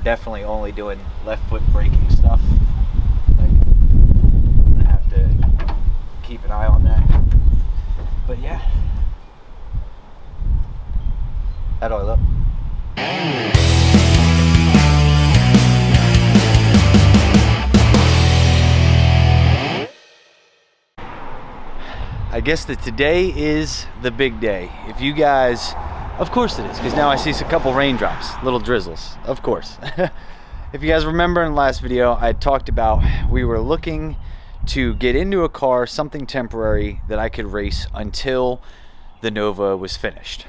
we're definitely only doing left foot braking stuff. Like, I have to keep an eye on that. But yeah. How do I look? I guess that today is the big day. If you guys, of course it is, because now I see a couple raindrops, little drizzles, of course. If you guys remember in the last video, I talked about we were looking to get into a car, something temporary that I could race until the Nova was finished.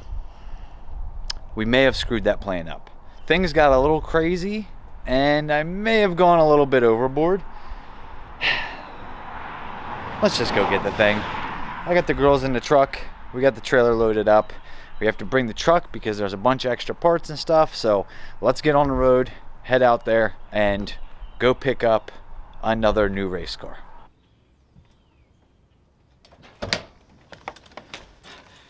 We may have screwed that plan up. Things got a little crazy and I may have gone a little bit overboard. Let's just go get the thing. I got the girls in the truck. We got the trailer loaded up. We have to bring the truck because there's a bunch of extra parts and stuff. So let's get on the road, head out there, and go pick up another new race car.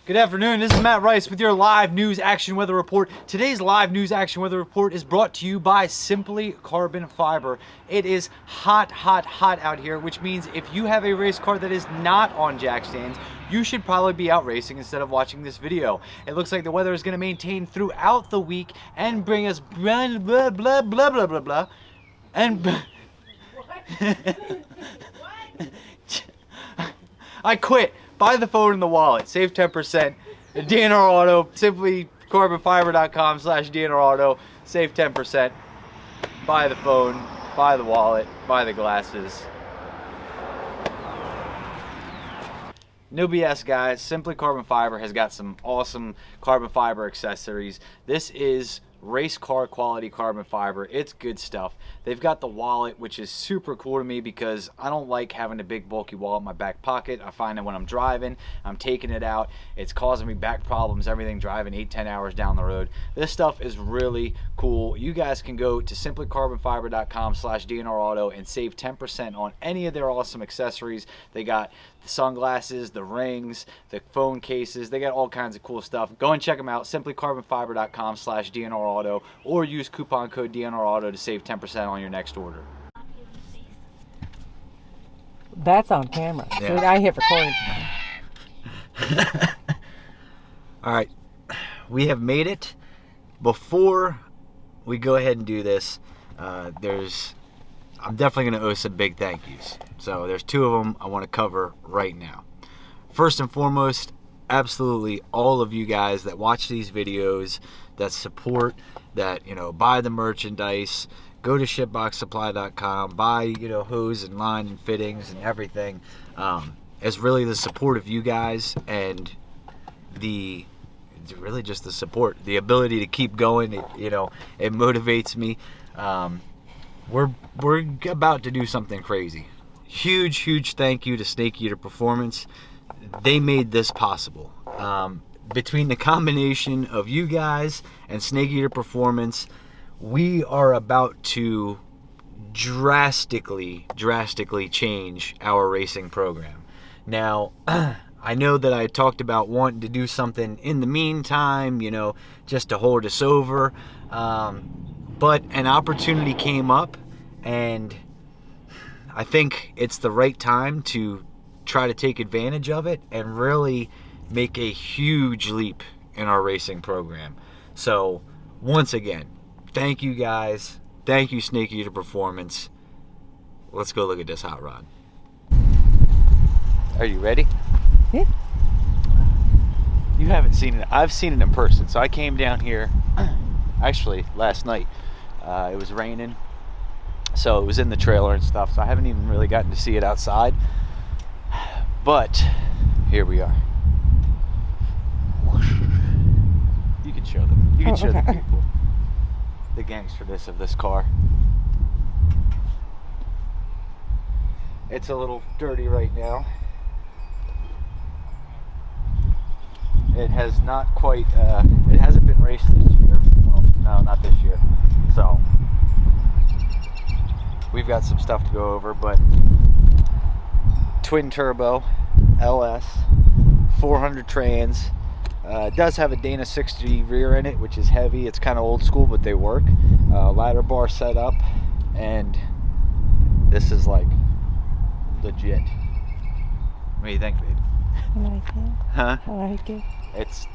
Good afternoon, this is Matt Ryce with your live news action weather report. Today's live news action weather report is brought to you by Simply Carbon Fiber. It is hot, hot, hot out here, which means if you have a race car that is not on jack stands, you should probably be out racing instead of watching this video. It looks like the weather is going to maintain throughout the week and bring us blah, blah, blah, blah, blah, blah, blah. And I quit. Buy the phone and the wallet. Save 10%. DNR Auto. Simply carbonfiber.com/DNR Auto. Save 10%. Buy the phone. Buy the wallet. Buy the glasses. No BS, guys. Simply Carbon Fiber has got some awesome carbon fiber accessories. This is race car quality carbon fiber. It's good stuff. They've got the wallet, which is super cool to me because I don't like having a big bulky wallet in my back pocket. I find that when I'm driving, I'm taking it out, it's causing me back problems, everything driving 8-10 hours down the road. This stuff is really cool. You guys can go to simplycarbonfiber.com/DNR Auto and save 10% on any of their awesome accessories. They got the sunglasses, the rings, the phone cases. They got all kinds of cool stuff. Go and check them out, simplycarbonfiber.com/DNR Auto, or use coupon code DNR Auto to save 10% on your next order. That's on camera. Yeah. So I hit record. All right, we have made it. Before we go ahead and do this, I'm definitely going to owe some big thank yous. So there's two of them I want to cover right now. First and foremost, absolutely all of you guys that watch these videos, that support, that, you know, buy the merchandise, go to SHITBOXSupply.com, buy, you know, hose and line and fittings and everything. It's really the support of you guys and really just the support, the ability to keep going. It, you know, it motivates me. We're about to do something crazy. Huge thank you to Snake Eater Performance. They made this possible. Between the combination of you guys and Snake Eater Performance, we are about to drastically change our racing program. Now, I know that I talked about wanting to do something in the meantime, you know, just to hold us over. But an opportunity came up, and I think it's the right time to try to take advantage of it and really make a huge leap in our racing program. So, once again, thank you guys. Thank you, Snake Eater Performance. Let's go look at this hot rod. Are you ready? Yeah. You haven't seen it. I've seen it in person. So I came down here actually last night. It was raining, so it was in the trailer and stuff, so I haven't even really gotten to see it outside, but here we are. You can show them. You can show the people the gangsterness of this car. It's a little dirty right now. It has not quite, it hasn't been raced this year. Well, no, not this year. So, we've got some stuff to go over, but twin turbo, LS, 400 trans, It does have a Dana 60 rear in it, which is heavy. It's kind of old school, but they work. Ladder bar set up, and this is like legit. What do you think, babe? I like it. Huh? I like it.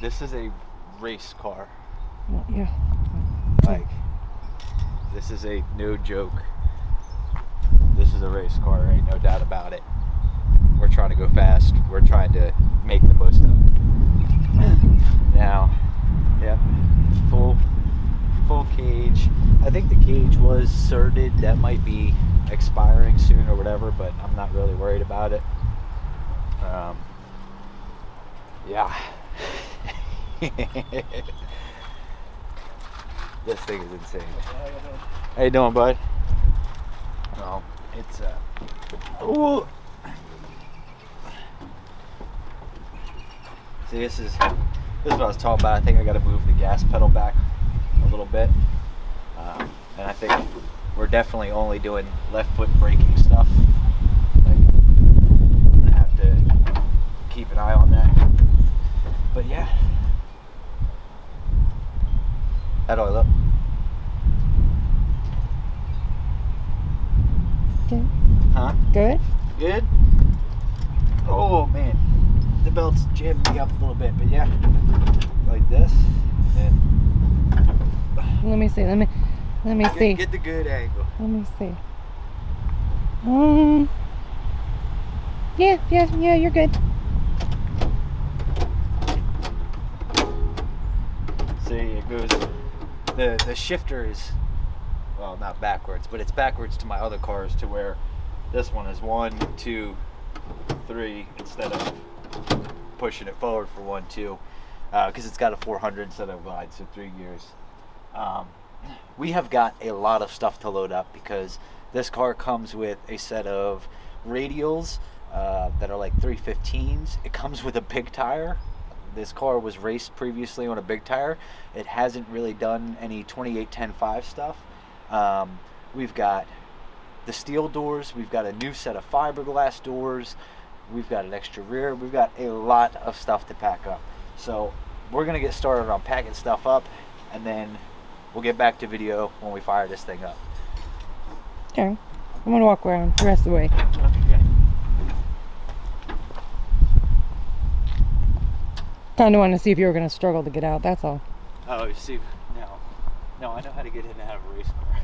This is a race car. Well, yeah. Like, this is a no joke. This is a race car, ain't no doubt about it. We're trying to go fast. We're trying to make the most of it. Now, yep, full cage. I think the cage was certed. That might be expiring soon or whatever, but I'm not really worried about it. Yeah. This thing is insane. How you doing, bud? No, it's ooh. See, this is what I was talking about. I think I got to move the gas pedal back a little bit, and I think we're definitely only doing left foot braking stuff. Like, I'm gonna have to keep an eye on that. But yeah, how do I look? Good. Huh? Good. Good? Oh man, the belt's jamming me up a little bit, but yeah, like this, and Let me see. Let me see. get the good angle. Let me see. Yeah, you're good. See, it goes, the shifter is, well, not backwards, but it's backwards to my other cars, to where this one is 1, 2, 3 instead of pushing it forward for 1, 2, because it's got a 400 instead of wide, so 3 gears. We have got a lot of stuff to load up because this car comes with a set of radials that are like 315s. It comes with a big tire. This car was raced previously on a big tire. It hasn't really done any 28-10-5 stuff. We've got the steel doors. We've got a new set of fiberglass doors. We've got an extra rear. We've got a lot of stuff to pack up. So we're going to get started on packing stuff up, and then we'll get back to video when we fire this thing up. Okay. I'm gonna walk around the rest of the way. Okay. Kind of wanted to see if you were gonna struggle to get out. That's all. Oh, you see, no, I know how to get in and out of a race car.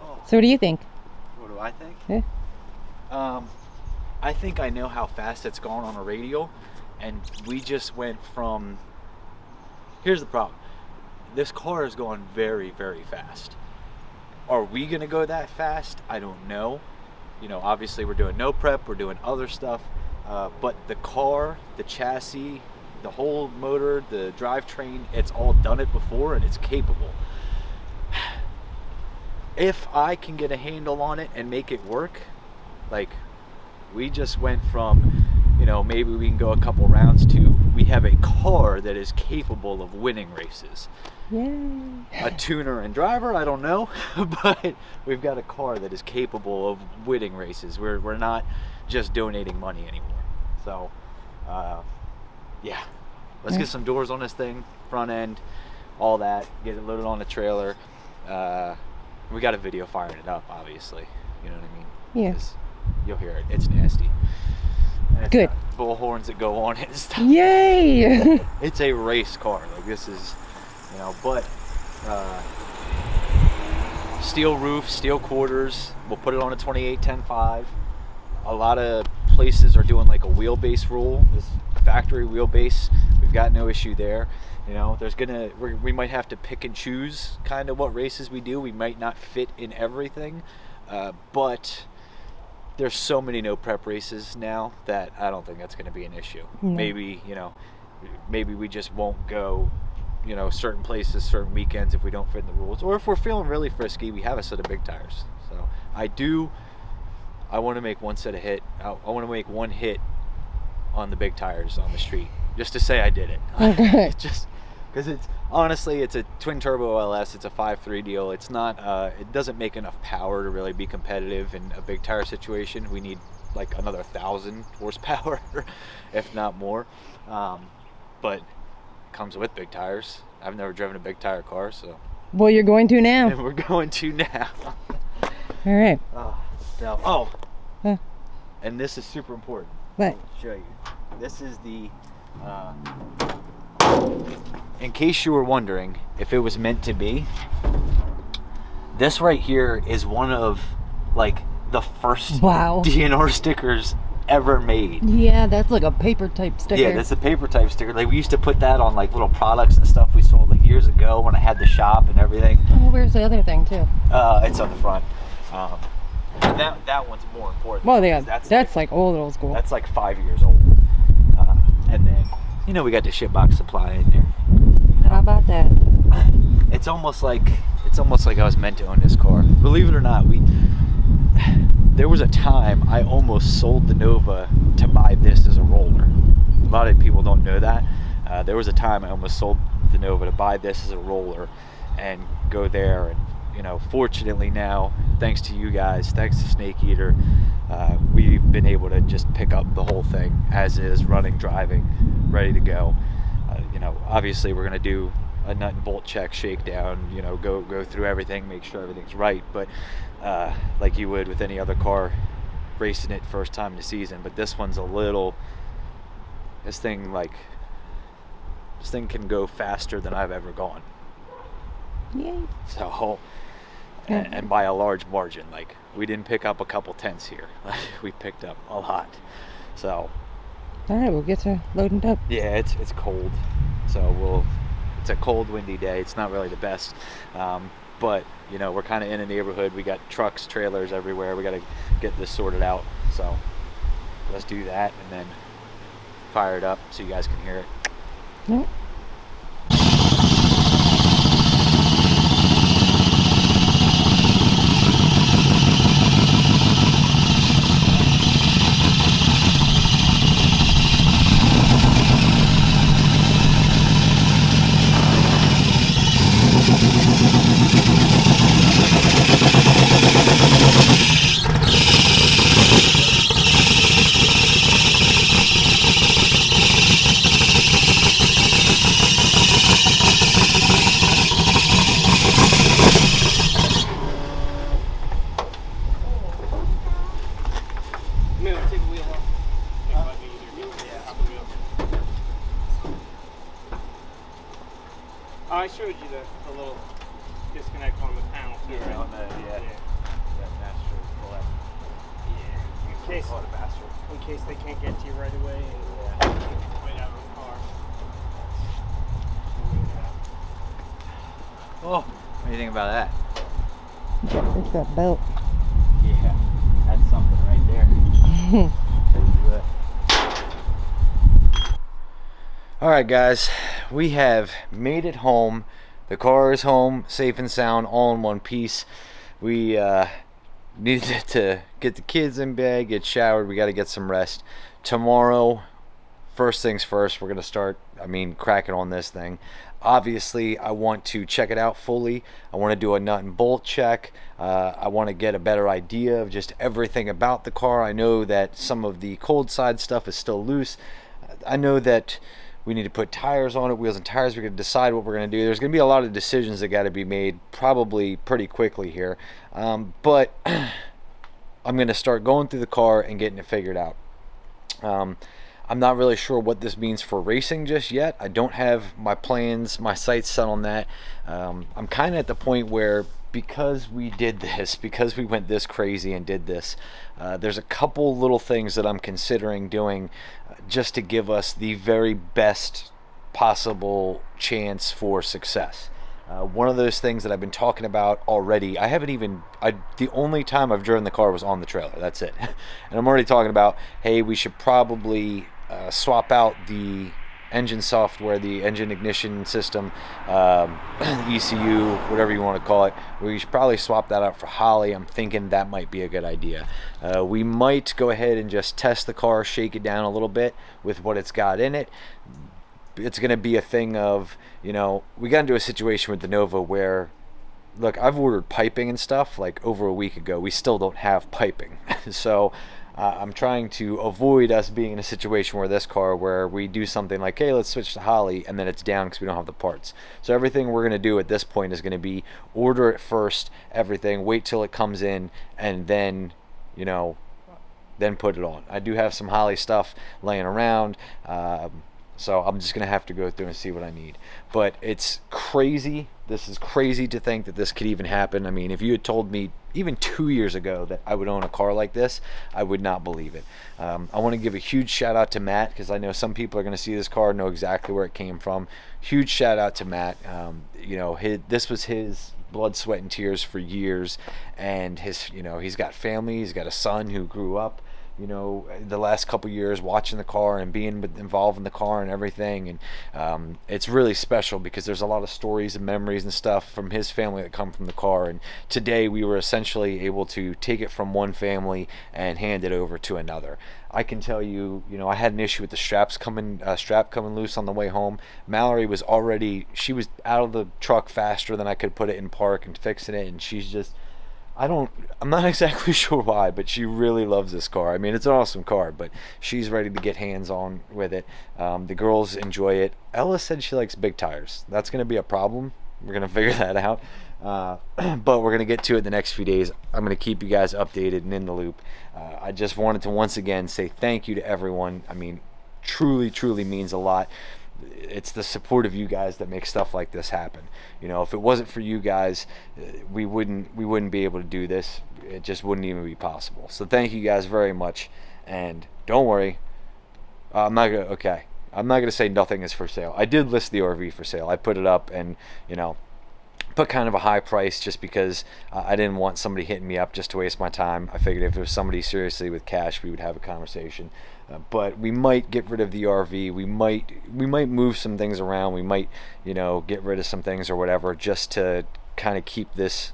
Oh, So what do you think? what do I think? Yeah. I think I know how fast it's gone on a radial, and we just went from. Here's the problem. This car is going very, very fast. Are we gonna go that fast? I don't know. You know, obviously we're doing no prep, we're doing other stuff, but the car, the chassis, the whole motor, the drivetrain, it's all done it before and it's capable. If I can get a handle on it and make it work, like, we just went from, you know, maybe we can go a couple rounds to we have a car that is capable of winning races. Yay. A tuner and driver, I don't know, but we've got a car that is capable of winning races. We're not just donating money anymore. So, yeah, let's get some doors on this thing, front end, all that, get it loaded on the trailer. We got a video firing it up, obviously. You know what I mean? Yeah. 'Cause you'll hear it. It's nasty. And it's Good. got bull horns that go on it and stuff. Yay. It's a race car. Like, this is, you know, but steel roof, steel quarters. We'll put it on a 28-10-5. A lot of places are doing like a wheelbase rule, this factory wheelbase. We've got no issue there. You know, we might have to pick and choose kind of what races we do. We might not fit in everything, but there's so many no prep races now that I don't think that's going to be an issue. No. Maybe, you know, maybe we just won't go, you know, certain places, certain weekends if we don't fit in the rules. Or if we're feeling really frisky, we have a set of big tires. So I want to make one set of I want to make one hit on the big tires on the street, just to say I did it. Okay. Just because it's a twin turbo LS. It's a 5.3 deal. It's not, it doesn't make enough power to really be competitive in a big tire situation. We need like another 1,000 horsepower, if not more. But comes with big tires. I've never driven a big tire car, so. Well, you're going to now. And we're going to now. All right. Oh, and this is super important. What? I'll show you. This is the, in case you were wondering if it was meant to be, this right here is one of like the first DNR stickers ever made. Yeah, that's like a paper type sticker. Yeah, that's a paper type sticker. Like we used to put that on like little products and stuff we sold like years ago when I had the shop and everything. Oh, where's the other thing too? It's on the front. That one's more important. Well, yeah, that's like old school. That's like 5 years old. And then, you know, we got the SHITBOX Supply in there. You know? How about that? It's almost like I was meant to own this car. Believe it or not, there was a time I almost sold the Nova to buy this as a roller. A lot of people don't know that. There was a time I almost sold the Nova to buy this as a roller and go there. And you know, fortunately now, thanks to you guys, thanks to Snake Eater, we've been able to just pick up the whole thing as is, running, driving, ready to go. You know, obviously we're gonna do a nut and bolt check, shakedown, you know, go through everything, make sure everything's right. But like you would with any other car, racing it first time in the season. But this one's a little, this thing can go faster than I've ever gone. Yay. So, and by a large margin. Like, we didn't pick up a couple tenths here. We picked up a lot. So, all right, we'll get to loading up. Yeah, it's cold. So it's a cold, windy day. It's not really the best. But, you know, we're kind of in a neighborhood. We got trucks, trailers everywhere. We got to get this sorted out. So let's do that and then fire it up so you guys can hear it. Yep. I showed you the little disconnect on the panel too, right? On the, yeah. That master collect. Yeah. In case they can't get to you right away and wait out of the car. Oh, what do you think about that? It's that belt. Yeah, that's something right there. All right, guys, we have made it home. The car is home, safe and sound, all in one piece. We needed to get the kids in bed, get showered. We got to get some rest. Tomorrow, first things first, we're going to start, cracking on this thing. Obviously, I want to check it out fully. I want to do a nut and bolt check. I want to get a better idea of just everything about the car. I know that some of the cold side stuff is still loose. I know that we need to put tires on it, wheels and tires. We're going to decide what we're going to do. There's going to be a lot of decisions that got to be made probably pretty quickly here. But I'm going to start going through the car and getting it figured out. I'm not really sure what this means for racing just yet. I don't have my plans, my sights set on that. I'm kind of at the point where, because we did this, because we went this crazy and did this, there's a couple little things that I'm considering doing just to give us the very best possible chance for success. One of those things that I've been talking about already, the only time I've driven the car was on the trailer. That's it. And I'm already talking about, hey, we should probably swap out the engine software, the engine ignition system, ECU, whatever you want to call it. We should probably swap that out for Holly. I'm thinking that might be a good idea. We might go ahead and just test the car, shake it down a little bit with what it's got in it. It's going to be a thing of, we got into a situation with the Nova where, look, I've ordered piping and stuff like over a week ago. We still don't have piping. So I'm trying to avoid us being in a situation where this car, where we do something like, hey, let's switch to Holly, and then it's down because we don't have the parts. So everything we're going to do at this point is going to be order it first, everything, wait till it comes in, and then, you know, then put it on. I do have some Holly stuff laying around, so I'm just going to have to go through and see what I need. But it's crazy. This is crazy to think that this could even happen. I mean, if you had told me even 2 years ago that I would own a car like this, I would not believe it. I want to give a huge shout out to Matt, because I know some people are going to see this car and know exactly where it came from. Huge shout out to Matt. You know, this was his blood, sweat, and tears for years, and his, you know, he's got family. He's got a son who grew up, you know, the last couple years watching the car and being involved in the car and everything. And it's really special because there's a lot of stories and memories and stuff from his family that come from the car. And today we were essentially able to take it from one family and hand it over to another. I can tell you, you know, I had an issue with the strap coming loose on the way home. Mallory was she was out of the truck faster than I could put it in park and fixing it, and she's just, I'm not exactly sure why, but she really loves this car. I mean, it's an awesome car, but she's ready to get hands-on with it. The girls enjoy it. Ella said she likes big tires. That's going to be a problem. We're going to figure that out. But we're going to get to it the next few days. I'm going to keep you guys updated and in the loop. I just wanted to once again say thank you to everyone. I mean, truly, truly means a lot. It's the support of you guys that makes stuff like this happen. You know, if it wasn't for you guys, we wouldn't be able to do this. It just wouldn't even be possible. So thank you guys very much, and don't worry, I'm not gonna say nothing is for sale. I did list the RV for sale. I put it up, and, you know, put kind of a high price just because I didn't want somebody hitting me up just to waste my time. I figured if it was somebody seriously with cash, we would have a conversation. But we might get rid of the RV. We might move some things around. We might, you know, get rid of some things or whatever, just to kind of keep this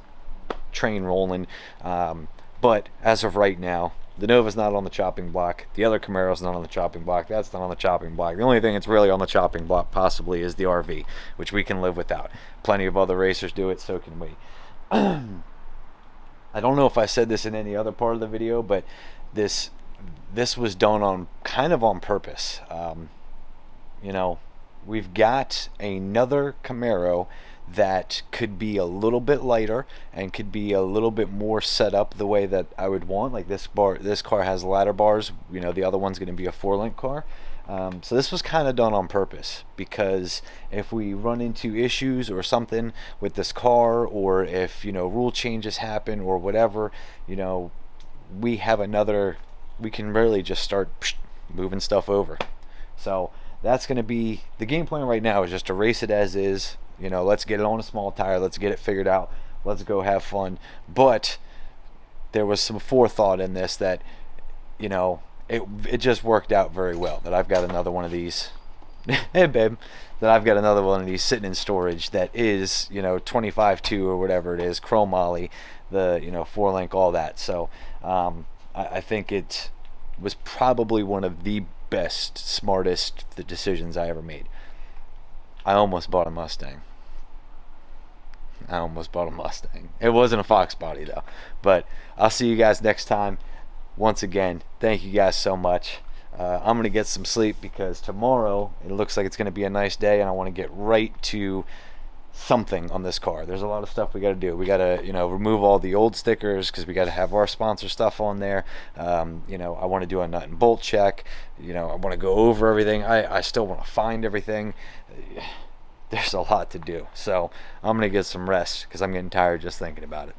train rolling. But as of right now, the Nova's not on the chopping block. The other Camaro's not on the chopping block. That's not on the chopping block. The only thing that's really on the chopping block possibly is the RV, which we can live without. Plenty of other racers do it, so can we. I don't know if I said this in any other part of the video, but this was done on kind of on purpose. You know, we've got another Camaro that could be a little bit lighter and could be a little bit more set up the way that I would want. Like this car has ladder bars. You know, the other one's going to be a 4-link car. So this was kind of done on purpose, because if we run into issues or something with this car, or if, you know, rule changes happen or whatever, you know, we can really just start moving stuff over. So that's going to be the game plan right now, is just to race it as is. You know, let's get it on a small tire. Let's get it figured out. Let's go have fun. But there was some forethought in this that, you know, it just worked out very well that I've got another one of these. Hey, babe. That I've got another one of these sitting in storage that is, you know, 25.2 or whatever it is, chrome molly, the, you know, 4-link, all that. So I think it was probably one of the best, smartest decisions I ever made. I almost bought a Mustang. It wasn't a Fox body though. But I'll see you guys next time. Once again, thank you guys so much. I'm going to get some sleep because tomorrow it looks like it's going to be a nice day, and I want to get right to something on this car. There's a lot of stuff we got to do. We got to, you know, remove all the old stickers because we got to have our sponsor stuff on there. You know, I want to do a nut and bolt check. You know, I want to go over everything. I still want to find everything. There's a lot to do. So I'm going to get some rest because I'm getting tired just thinking about it.